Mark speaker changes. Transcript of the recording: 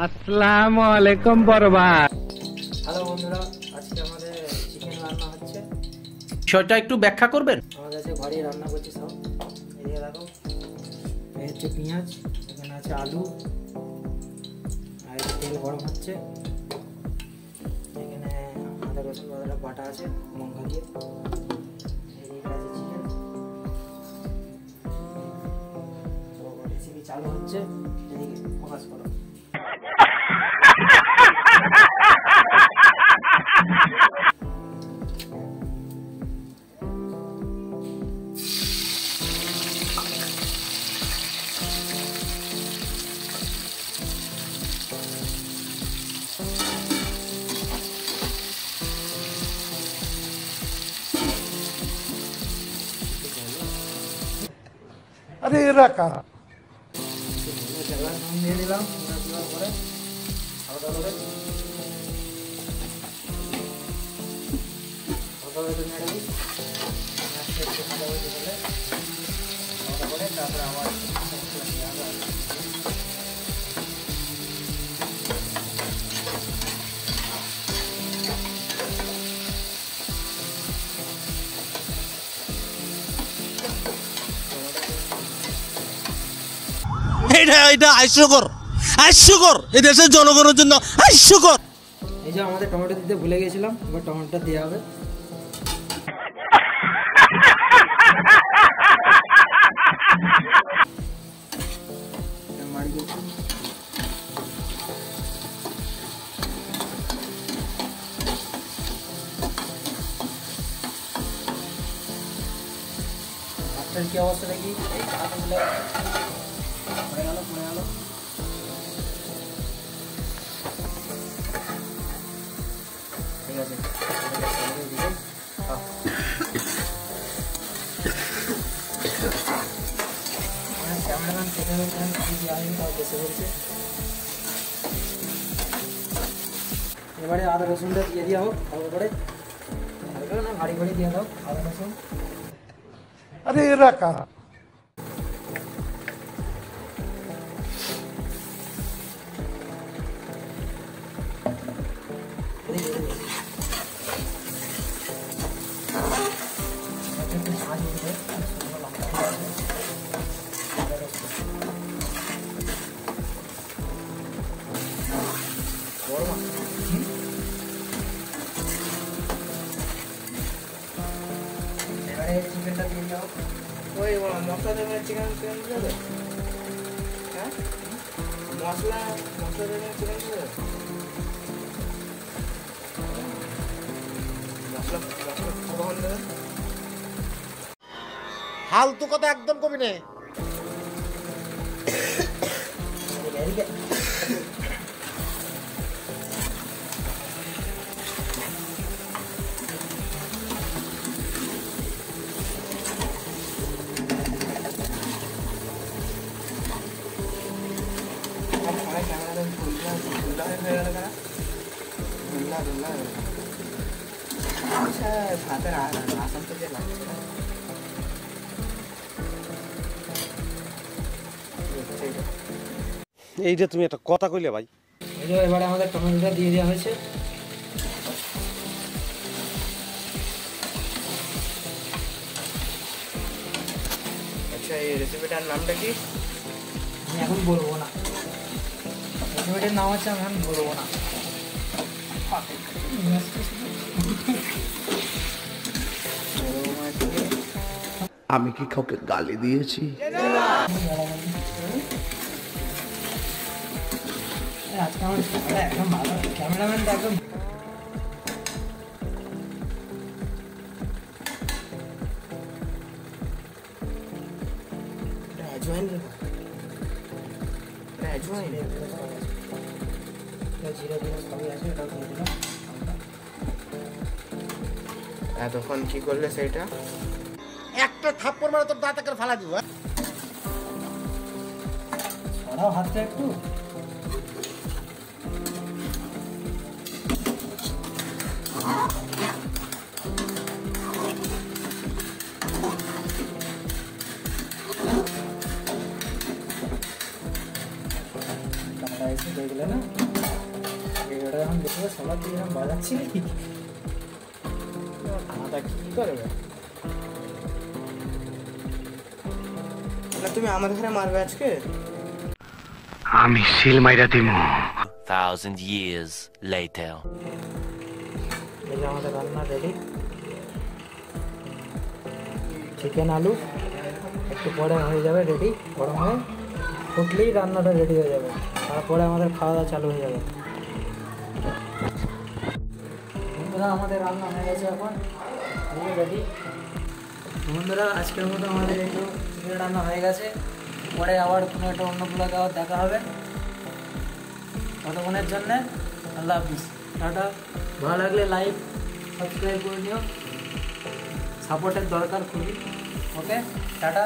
Speaker 1: আসসালামু আলাইকুম বরবাদ।
Speaker 2: হ্যালো বন্ধুরা, আজকে আমাদের চিকেন রান্না হচ্ছে।
Speaker 3: বিষয়টা একটু ব্যাখ্যা করবেন?
Speaker 2: আমাদের কাছে ঘরেই রান্না করছি সব। এদিকে দেখো, এই হচ্ছে পেঁয়াজ, এখানে আছে আলু, আর এই তেল গরম হচ্ছে। এখানে আদা রসুন বাটা আছে লঙ্কা দিয়ে। এদিকে আছে চিকেন। তো রেসিপি চালু হচ্ছে। এদিকে ফোকাস করো।
Speaker 4: अरे रखा
Speaker 2: দিয়ে দিলাম করে হালকা করে নেড়ে দিই। তারপরে আবার
Speaker 5: এটা হাস্যকর এই দেশের জনগণের জন্য হাস্যকর।
Speaker 2: এই যে আমাদের টমেটো দিতে ভুলে গেছিলাম, এবার টমেটোটা দেওয়া হবে। আপনার কি অবস্থা দেখি? এই কাঁটাগুলো পড়ে গেল। ঠিক আছে, ক্যামেরাম্যান বেঁচে বলছে। এবারে আদা রসুনটা দিয়ে দেওয়া হোক ভালো করে, হালকা না ভারী করে দিয়ে দাও আদা রসুন।
Speaker 4: अरे रखा
Speaker 2: চিকেনটা দিয়ে দাও। ওই মশলা দেবেন, চিকেন দেবে। হ্যাঁ, মশলা দেবেন, চিকেন দেবে। মশলা কখন দেবেন?
Speaker 4: फालतू কথা একদম কবি নে
Speaker 2: ভাতের আসাম থেকে লাগছে না।
Speaker 6: এইটা তুমি একটা কথা কইলে ভাই।
Speaker 2: এবারে আমাদের টমেটোটা দিয়ে দেওয়া হয়েছে।
Speaker 3: আচ্ছা, এই রেসিপিটার নামটা কি?
Speaker 2: আমি এখন বলবো না। রেসিপিটার নাম হচ্ছে, আমি এখন বলবো না।
Speaker 5: আমি কি কাউকে গালি দিয়েছি?
Speaker 2: আজকে আমার একদম ভালো ক্যামেরাম্যানটা একদম
Speaker 3: এতক্ষণ কি করলে সেটা?
Speaker 4: একটা থাপ্পড় মারা তোর দাঁতে করে ফালা দিব।
Speaker 2: ছড়াও হাতটা একটু। এসে দেখলে না, ভিডিওটা যখন দেখবে সবার দিকে এরকম বাজাচ্ছি নাকি
Speaker 3: মাথা কি করবে না? তুমি আমার ঘরে মারবে আজকে?
Speaker 1: আমি শিল মাইরা দিমু।
Speaker 7: 1,000 years later.
Speaker 2: এই যে আমাদের রান্না রেডি, চিকেন আলু একটু পরে হয়ে যাবে রেডি, গরম হয়ে ফুটলেই রান্নাটা রেডি হয়ে যাবে, তারপরে আমাদের খাওয়া দাওয়া চালু হয়ে যাবে। বন্ধুরা আমাদের রান্না হয়ে গেছে, এখন রেডি। বন্ধুরা আজকের মতো আমাদের এই চিকেন রান্না হয়ে গেছে, পরে আবার কোনো একটা অন্য ব্লগে আবার দেখা হবে। ততক্ষণের জন্যে আল্লাহ হাফিজ, টাটা। ভালো লাগলে লাইক সাবস্ক্রাইব করে নিও, সাপোর্টের দরকার খুবই। ওকে, টাটা।